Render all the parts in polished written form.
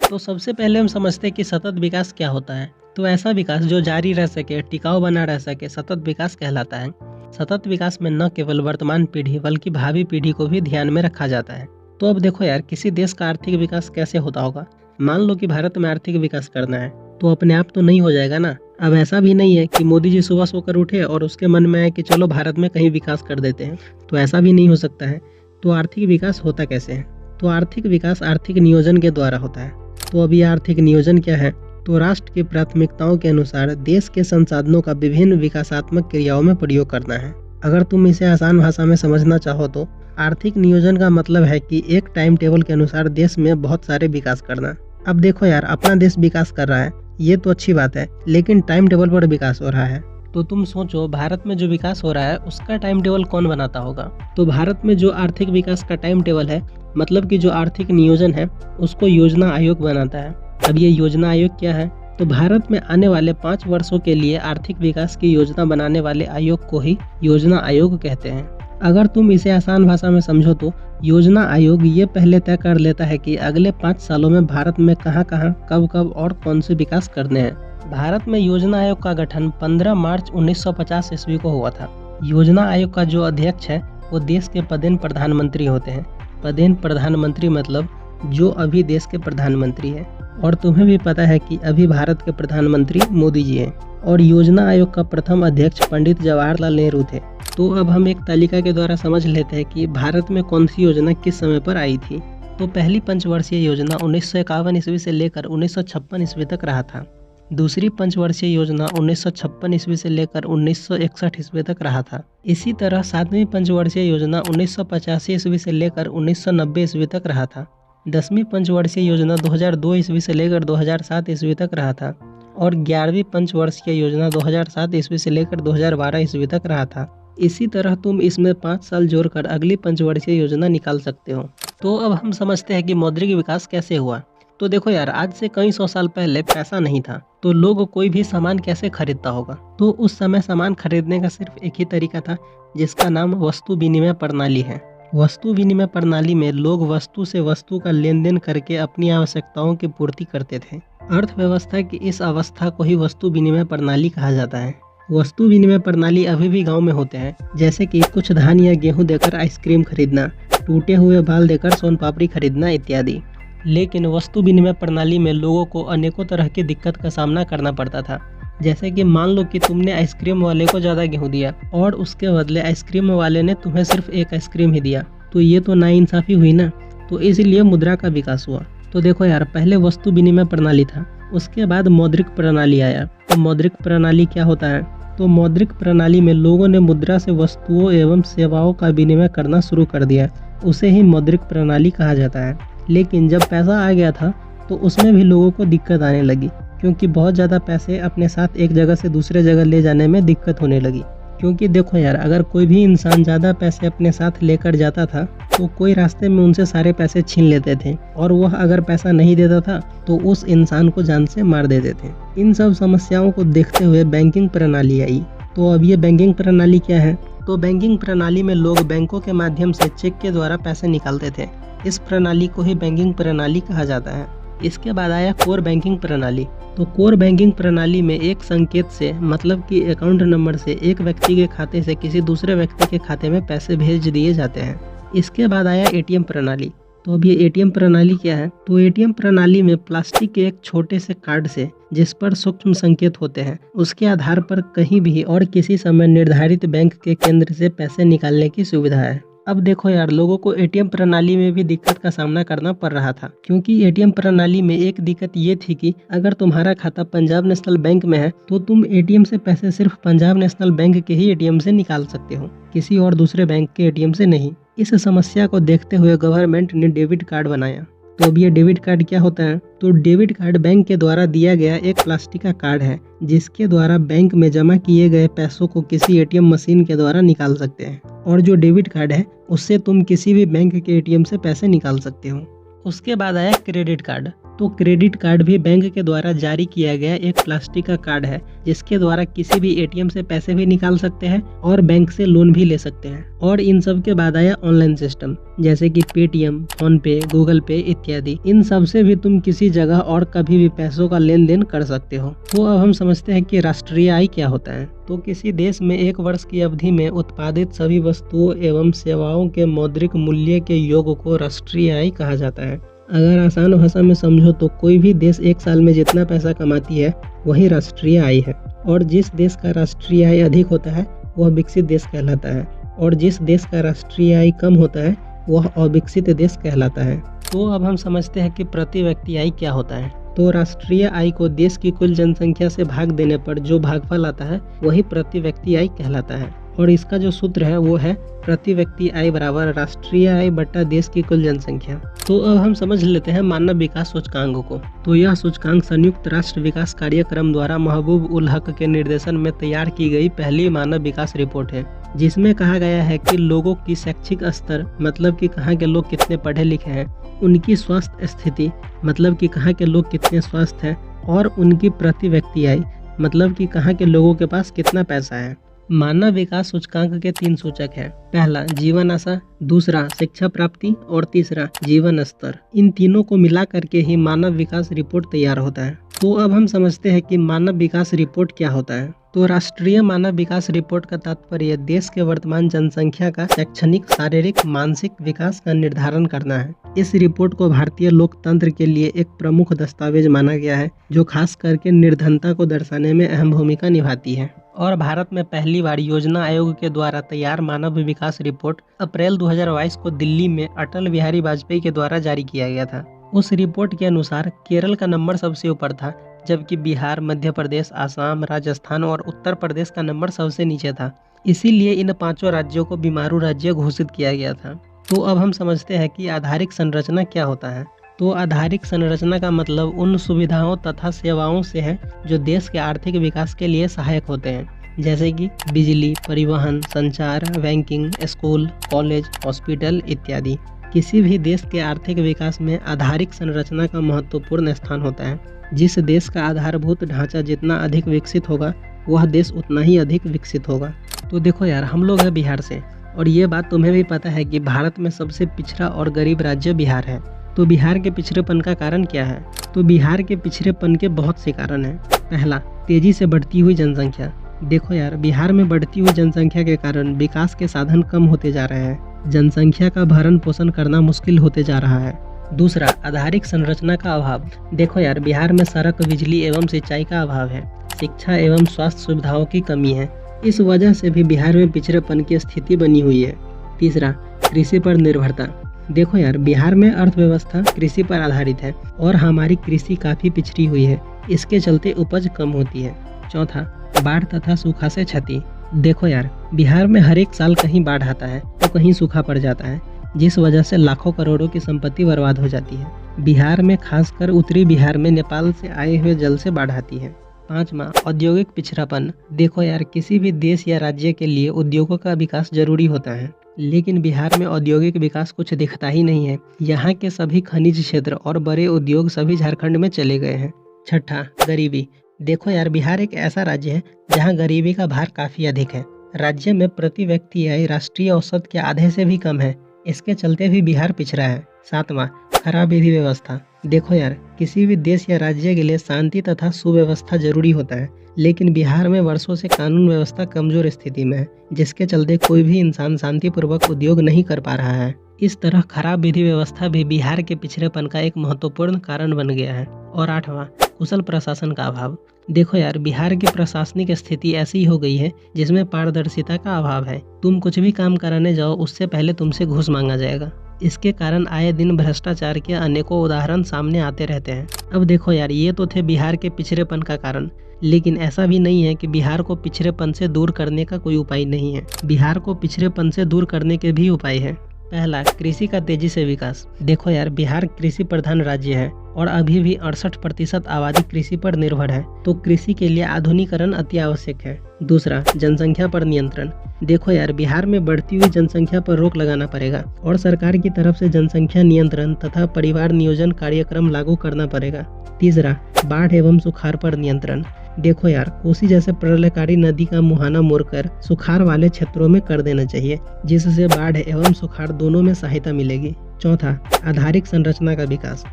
तो सबसे पहले हम समझते हैं कि सतत विकास क्या होता है। तो ऐसा विकास जो जारी रह सके, टिकाऊ बना रह सके, सतत विकास कहलाता है। सतत विकास में न केवल वर्तमान पीढ़ी बल्कि भावी पीढ़ी को भी ध्यान में रखा जाता है। तो अब देखो यार, किसी देश का आर्थिक विकास कैसे होता होगा। मान लो कि भारत में आर्थिक विकास करना है, तो अपने आप तो नहीं हो जाएगा ना। अब ऐसा भी नहीं है कि मोदी जी सुबह सोकर उठे और उसके मन में आए कि चलो भारत में कहीं विकास कर देते हैं, तो ऐसा भी नहीं हो सकता है। तो आर्थिक विकास होता कैसे है? तो आर्थिक विकास आर्थिक नियोजन के द्वारा होता है। तो अभी आर्थिक नियोजन क्या है? तो राष्ट्र की प्राथमिकताओं के अनुसार देश के संसाधनों का विभिन्न विकासात्मक क्रियाओं में प्रयोग करना है। अगर तुम इसे आसान भाषा में समझना चाहो तो आर्थिक नियोजन का मतलब है कि एक टाइम टेबल के अनुसार देश में बहुत सारे विकास करना। अब देखो यार, अपना देश विकास कर रहा है, ये तो अच्छी बात है, लेकिन टाइम टेबल पर विकास हो रहा है। तो तुम सोचो, भारत में जो विकास हो रहा है उसका टाइम टेबल कौन बनाता होगा? तो भारत में जो आर्थिक विकास का टाइम टेबल है, मतलब कि जो आर्थिक नियोजन है, उसको योजना आयोग बनाता है। अब ये योजना आयोग क्या है? तो भारत में आने वाले 5 वर्षों के लिए आर्थिक विकास की योजना बनाने वाले आयोग को ही योजना आयोग कहते हैं। अगर तुम इसे आसान भाषा में समझो तो योजना आयोग ये पहले तय कर लेता है कि अगले 5 सालों में भारत में कहाँ कहाँ, कब कब और कौन से विकास करने हैं। भारत में योजना आयोग का गठन 15 मार्च 1950 ईस्वी को हुआ था। योजना आयोग का जो अध्यक्ष है वो देश के पदेन प्रधानमंत्री होते हैं। पदेन प्रधानमंत्री मतलब जो अभी देश के प्रधानमंत्री है। और तुम्हें भी पता है कि अभी भारत के प्रधानमंत्री मोदी जी हैं। और योजना आयोग का प्रथम अध्यक्ष पंडित जवाहरलाल नेहरू थे। तो अब हम एक तालिका के द्वारा समझ लेते हैं कि भारत में कौन सी योजना किस समय पर आई थी। तो पहली पंचवर्षीय योजना 1951 ईस्वी से लेकर 1956 ईस्वी तक रहा था। दूसरी पंचवर्षीय योजना 1956 ईस्वी से लेकर 1961 ईस्वी तक रहा था। इसी तरह 7वीं पंचवर्षीय योजना 1985 ईस्वी से लेकर 1990 ईस्वी तक रहा था। 10वीं पंचवर्षीय योजना 2002 ईस्वी से लेकर 2007 ईस्वी तक रहा था। और 11वीं पंचवर्षीय योजना 2007 ईस्वी से लेकर 2012 ईस्वी तक रहा था। इसी तरह तुम इसमें 5 साल जोड़कर अगली पंचवर्षीय योजना निकाल सकते हो। तो अब हम समझते हैं कि मौद्रिक विकास कैसे हुआ। तो देखो यार, आज से कई 100 साल पहले पैसा नहीं था, तो लोग कोई भी सामान कैसे खरीदता होगा? तो उस समय सामान खरीदने का सिर्फ एक ही तरीका था, जिसका नाम वस्तु विनिमय प्रणाली है। वस्तु विनिमय प्रणाली में लोग वस्तु से वस्तु का लेन देन करके अपनी आवश्यकताओं की पूर्ति करते थे। अर्थव्यवस्था की इस अवस्था को ही वस्तु विनिमय प्रणाली कहा जाता है। वस्तु विनिमय प्रणाली अभी भी गांव में होते हैं, जैसे कि कुछ धान या गेहूं देकर आइसक्रीम खरीदना, टूटे हुए बाल देकर सोन पापड़ी खरीदना इत्यादि। लेकिन वस्तु विनिमय प्रणाली में लोगों को अनेकों तरह की दिक्कत का सामना करना पड़ता था। जैसे कि मान लो कि तुमने आइसक्रीम वाले को ज़्यादा गेहूं दिया और उसके बदले आइसक्रीम वाले ने तुम्हें सिर्फ एक आइसक्रीम ही दिया, तो ये तो नाइंसाफ़ी हुई ना। तो इसीलिए मुद्रा का विकास हुआ। तो देखो यार, पहले वस्तु विनिमय प्रणाली था, उसके बाद मौद्रिक प्रणाली आया। तो मौद्रिक प्रणाली क्या होता है? तो मौद्रिक प्रणाली में लोगों ने मुद्रा से वस्तुओं एवं सेवाओं का विनिमय करना शुरू कर दिया, उसे ही मौद्रिक प्रणाली कहा जाता है। लेकिन जब पैसा आ गया था तो उसमें भी लोगों को दिक्कत आने लगी, क्योंकि बहुत ज़्यादा पैसे अपने साथ एक जगह से दूसरे जगह ले जाने में दिक्कत होने लगी। क्योंकि देखो यार, अगर कोई भी इंसान ज़्यादा पैसे अपने साथ लेकर जाता था तो कोई रास्ते में उनसे सारे पैसे छीन लेते थे, और वह अगर पैसा नहीं देता था तो उस इंसान को जान से मार देते थे। इन सब समस्याओं को देखते हुए बैंकिंग प्रणाली आई। तो अब ये बैंकिंग प्रणाली क्या है? तो बैंकिंग प्रणाली में लोग बैंकों के माध्यम से चेक के द्वारा पैसे निकालते थे। इस प्रणाली को ही बैंकिंग प्रणाली कहा जाता है। इसके बाद आया कोर बैंकिंग प्रणाली। तो कोर बैंकिंग प्रणाली में एक संकेत से, मतलब कि अकाउंट नंबर से, एक व्यक्ति के खाते से किसी दूसरे व्यक्ति के खाते में पैसे भेज दिए जाते हैं। इसके बाद आया एटीएम प्रणाली। तो अब ये एटीएम प्रणाली क्या है? तो एटीएम प्रणाली में प्लास्टिक के एक छोटे से कार्ड से, जिस पर सूक्ष्म संकेत होते हैं, उसके आधार पर कहीं भी और किसी समय निर्धारित बैंक के केंद्र से पैसे निकालने की सुविधा है। अब देखो यार, लोगों को एटीएम प्रणाली में भी दिक्कत का सामना करना पड़ रहा था, क्योंकि एटीएम प्रणाली में एक दिक्कत ये थी कि अगर तुम्हारा खाता पंजाब नेशनल बैंक में है तो तुम एटीएम से पैसे सिर्फ पंजाब नेशनल बैंक के ही एटीएम से निकाल सकते हो, किसी और दूसरे बैंक के एटीएम से नहीं। इस समस्या को देखते हुए गवर्नमेंट ने डेबिट कार्ड बनाया। तो अब ये डेबिट कार्ड क्या होता है? तो डेबिट कार्ड बैंक के द्वारा दिया गया एक प्लास्टिक का कार्ड है, जिसके द्वारा बैंक में जमा किए गए पैसों को किसी एटीएम मशीन के द्वारा निकाल सकते हैं। और जो डेबिट कार्ड है उससे तुम किसी भी बैंक के एटीएम से पैसे निकाल सकते हो। उसके बाद आया क्रेडिट कार्ड। तो क्रेडिट कार्ड भी बैंक के द्वारा जारी किया गया एक प्लास्टिक का कार्ड है, जिसके द्वारा किसी भी एटीएम से पैसे भी निकाल सकते हैं और बैंक से लोन भी ले सकते हैं। और इन सब के बाद आया ऑनलाइन सिस्टम, जैसे कि पेटीएम, फोन पे, गूगल पे इत्यादि। इन सब से भी तुम किसी जगह और कभी भी पैसों का लेन देन कर सकते हो। तो अब हम समझते हैं कि राष्ट्रीय आय क्या होता है। तो किसी देश में एक वर्ष की अवधि में उत्पादित सभी वस्तुओं एवं सेवाओं के मौद्रिक मूल्य के योग को राष्ट्रीय आय कहा जाता है। अगर आसान भाषा में समझो तो कोई भी देश एक साल में जितना पैसा कमाती है वही राष्ट्रीय आय है। और जिस देश का राष्ट्रीय आय अधिक होता है वह विकसित देश कहलाता है, और जिस देश का राष्ट्रीय आय कम होता है वह अविकसित देश कहलाता है। तो अब हम समझते हैं कि प्रति व्यक्ति आय क्या होता है। तो राष्ट्रीय आय को देश की कुल जनसंख्या से भाग देने पर जो भागफल आता है वही प्रति व्यक्ति आय कहलाता है। और इसका जो सूत्र है वो है प्रति व्यक्ति आय बराबर राष्ट्रीय आय बटा देश की कुल जनसंख्या। तो अब हम समझ लेते हैं मानव विकास सूचकांक को। तो यह सूचकांक संयुक्त राष्ट्र विकास कार्यक्रम द्वारा महबूब उल हक के निर्देशन में तैयार की गई पहली मानव विकास रिपोर्ट है, जिसमें कहा गया है कि लोगों की शैक्षिक स्तर, मतलब कि कहाँ के लोग कितने पढ़े लिखे हैं, उनकी स्वास्थ्य स्थिति, मतलब कि कहाँ के लोग कितने स्वस्थ हैं, और उनकी प्रति व्यक्ति आय, मतलब कि कहाँ के लोगों के पास कितना पैसा है। मानव विकास सूचकांक के 3 सूचक हैं। पहला जीवन आशा, दूसरा शिक्षा प्राप्ति और तीसरा जीवन स्तर। इन तीनों को मिला करके ही मानव विकास रिपोर्ट तैयार होता है। तो अब हम समझते हैं कि मानव विकास रिपोर्ट क्या होता है। तो राष्ट्रीय मानव विकास रिपोर्ट का तात्पर्य देश के वर्तमान जनसंख्या का शैक्षणिक, शारीरिक, मानसिक विकास का निर्धारण करना है। इस रिपोर्ट को भारतीय लोकतंत्र के लिए एक प्रमुख दस्तावेज माना गया है, जो खास करके निर्धनता को दर्शाने में अहम भूमिका निभाती है। और भारत में पहली बार योजना आयोग के द्वारा तैयार मानव विकास रिपोर्ट अप्रैल 2022 को दिल्ली में अटल बिहारी वाजपेयी के द्वारा जारी किया गया था। उस रिपोर्ट के अनुसार केरल का नंबर सबसे ऊपर था, जबकि बिहार, मध्य प्रदेश, आसाम, राजस्थान और उत्तर प्रदेश का नंबर सबसे नीचे था। इसीलिए इन 5 राज्यों को बीमारू राज्य घोषित किया गया था। तो अब हम समझते हैं कि आधारिक संरचना क्या होता है। तो आधारिक संरचना का मतलब उन सुविधाओं तथा सेवाओं से है जो देश के आर्थिक विकास के लिए सहायक होते हैं, जैसे कि बिजली, परिवहन, संचार, बैंकिंग, स्कूल, कॉलेज, हॉस्पिटल इत्यादि। किसी भी देश के आर्थिक विकास में आधारिक संरचना का महत्वपूर्ण स्थान होता है। जिस देश का आधारभूत ढांचा जितना अधिक विकसित होगा वह देश उतना ही अधिक विकसित होगा। तो देखो यार, हम लोग हैं बिहार से, और ये बात तुम्हें भी पता है कि भारत में सबसे पिछड़ा और गरीब राज्य बिहार है। तो बिहार के पिछड़ेपन का कारण क्या है? तो बिहार के पिछड़ेपन के बहुत से कारण हैं। पहला, तेजी से बढ़ती हुई जनसंख्या। देखो यार, बिहार में बढ़ती हुई जनसंख्या के कारण विकास के साधन कम होते जा रहे हैं। जनसंख्या का भरण पोषण करना मुश्किल होते जा रहा है। दूसरा, आधारिक संरचना का अभाव। देखो यार, बिहार में सड़क, बिजली एवं सिंचाई का अभाव है। शिक्षा एवं स्वास्थ्य सुविधाओं की कमी है। इस वजह से भी बिहार में पिछड़ेपन की स्थिति बनी हुई है। तीसरा, कृषि पर निर्भरता। देखो यार, बिहार में अर्थव्यवस्था कृषि पर आधारित है और हमारी कृषि काफ़ी पिछड़ी हुई है। इसके चलते उपज कम होती है। चौथा, बाढ़ तथा सूखा से क्षति। देखो यार, बिहार में हर एक साल कहीं बाढ़ आता है तो कहीं सूखा पड़ जाता है, जिस वजह से लाखों करोड़ों की संपत्ति बर्बाद हो जाती है। बिहार में, खासकर उत्तरी बिहार में नेपाल से आए हुए जल से बाढ़ आती है। पाँचवा, औद्योगिक पिछड़ापन। देखो यार, किसी भी देश या राज्य के लिए उद्योगों का विकास जरूरी होता है, लेकिन बिहार में औद्योगिक विकास कुछ दिखता ही नहीं है। यहाँ के सभी खनिज क्षेत्र और बड़े उद्योग सभी झारखंड में चले गए हैं। छठा, गरीबी। देखो यार, बिहार एक ऐसा राज्य है जहाँ गरीबी का भार काफ़ी अधिक है। राज्य में प्रति व्यक्ति आय राष्ट्रीय औसत के आधे से भी कम है। इसके चलते भी बिहार पिछड़ा है। सातवां, खराब विधि व्यवस्था। देखो यार, किसी भी देश या राज्य के लिए शांति तथा सुव्यवस्था जरूरी होता है, लेकिन बिहार में वर्षों से कानून व्यवस्था कमजोर स्थिति में है, जिसके चलते कोई भी इंसान शांतिपूर्वक उद्योग नहीं कर पा रहा है। इस तरह खराब विधि व्यवस्था भी बिहार के पिछड़ेपन का एक महत्वपूर्ण कारण बन गया है। और आठवां, कुशल प्रशासन का अभाव। देखो यार, बिहार की प्रशासनिक स्थिति ऐसी हो गई है जिसमें पारदर्शिता का अभाव है। तुम कुछ भी काम कराने जाओ, उससे पहले तुमसे घूस मांगा जाएगा। इसके कारण आए दिन भ्रष्टाचार के अनेकों उदाहरण सामने आते रहते हैं। अब देखो यार, ये तो थे बिहार के पिछड़ेपन का कारण, लेकिन ऐसा भी नहीं है कि बिहार को पिछड़ेपन से दूर करने का कोई उपाय नहीं है। बिहार को पिछड़ेपन से दूर करने के भी उपाय है। पहला, कृषि का तेजी से विकास। देखो यार, बिहार कृषि प्रधान राज्य है और अभी भी 68% आबादी कृषि पर निर्भर है, तो कृषि के लिए आधुनिकीकरण अति आवश्यक है। दूसरा, जनसंख्या पर नियंत्रण। देखो यार, बिहार में बढ़ती हुई जनसंख्या पर रोक लगाना पड़ेगा और सरकार की तरफ से जनसंख्या नियंत्रण तथा परिवार नियोजन कार्यक्रम लागू करना पड़ेगा। तीसरा, बाढ़ एवं सुखाड़ पर नियंत्रण। देखो यार, कोसी जैसे प्रलयकारी नदी का मुहाना मोड़कर सुखाड़ वाले क्षेत्रों में कर देना चाहिए, जिससे बाढ़ एवं सुखाड़ दोनों में सहायता मिलेगी। चौथा, आधारिक संरचना का विकास।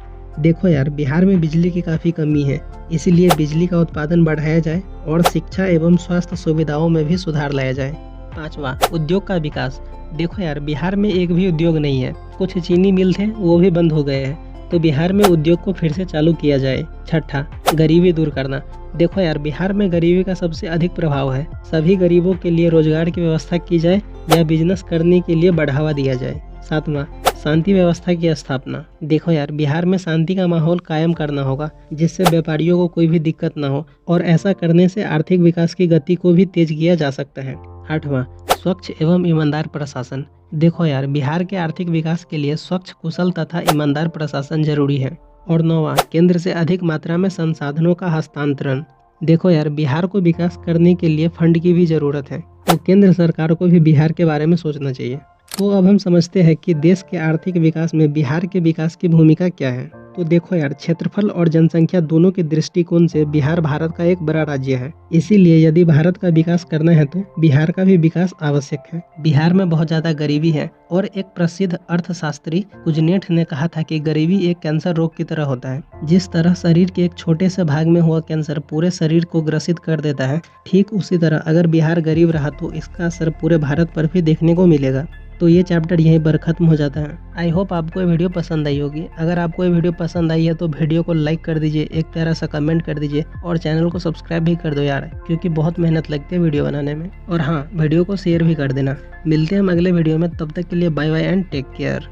देखो यार, बिहार में बिजली की काफ़ी कमी है, इसलिए बिजली का उत्पादन बढ़ाया जाए और शिक्षा एवं स्वास्थ्य सुविधाओं में भी सुधार लाया जाए। पांचवा, उद्योग का विकास। देखो यार, बिहार में एक भी उद्योग नहीं है, कुछ चीनी मिल थे वो भी बंद हो गए हैं, तो बिहार में उद्योग को फिर से चालू किया जाए। छठा, गरीबी दूर करना। देखो यार, बिहार में गरीबी का सबसे अधिक प्रभाव है, सभी गरीबों के लिए रोजगार की व्यवस्था की जाए या बिजनेस करने के लिए बढ़ावा दिया जाए। सातवां, शांति व्यवस्था की स्थापना। देखो यार, बिहार में शांति का माहौल कायम करना होगा, जिससे व्यापारियों को कोई भी दिक्कत ना हो, और ऐसा करने से आर्थिक विकास की गति को भी तेज किया जा सकता है। आठवां, स्वच्छ एवं ईमानदार प्रशासन। देखो यार, बिहार के आर्थिक विकास के लिए स्वच्छ, कुशल तथा ईमानदार प्रशासन जरूरी है। और नौवां, केंद्र से अधिक मात्रा में संसाधनों का हस्तांतरण। देखो यार, बिहार को विकास करने के लिए फंड की भी जरूरत है, तो केंद्र सरकार को भी बिहार के बारे में सोचना चाहिए। तो अब हम समझते हैं कि देश के आर्थिक विकास में बिहार के विकास की भूमिका क्या है। तो देखो यार, क्षेत्रफल और जनसंख्या दोनों के दृष्टिकोण से बिहार भारत का एक बड़ा राज्य है, इसीलिए यदि भारत का विकास करना है तो बिहार का भी विकास आवश्यक है। बिहार में बहुत ज्यादा गरीबी है और एक प्रसिद्ध अर्थशास्त्री कुजनेट ने कहा था कि गरीबी एक कैंसर रोग की तरह होता है। जिस तरह शरीर के एक छोटे से भाग में हुआ कैंसर पूरे शरीर को ग्रसित कर देता है, ठीक उसी तरह अगर बिहार गरीब रहा तो इसका असर पूरे भारत पर भी देखने को मिलेगा। तो ये चैप्टर यहीं पर खत्म हो जाता है। आई होप आपको ये वीडियो पसंद आई होगी। अगर आपको ये वीडियो पसंद आई है तो वीडियो को लाइक कर दीजिए, एक प्यारा सा कमेंट कर दीजिए और चैनल को सब्सक्राइब भी कर दो यार, क्योंकि बहुत मेहनत लगती है वीडियो बनाने में। और हाँ, वीडियो को शेयर भी कर देना। मिलते हैं हम अगले वीडियो में, तब तक के लिए bye bye and take care.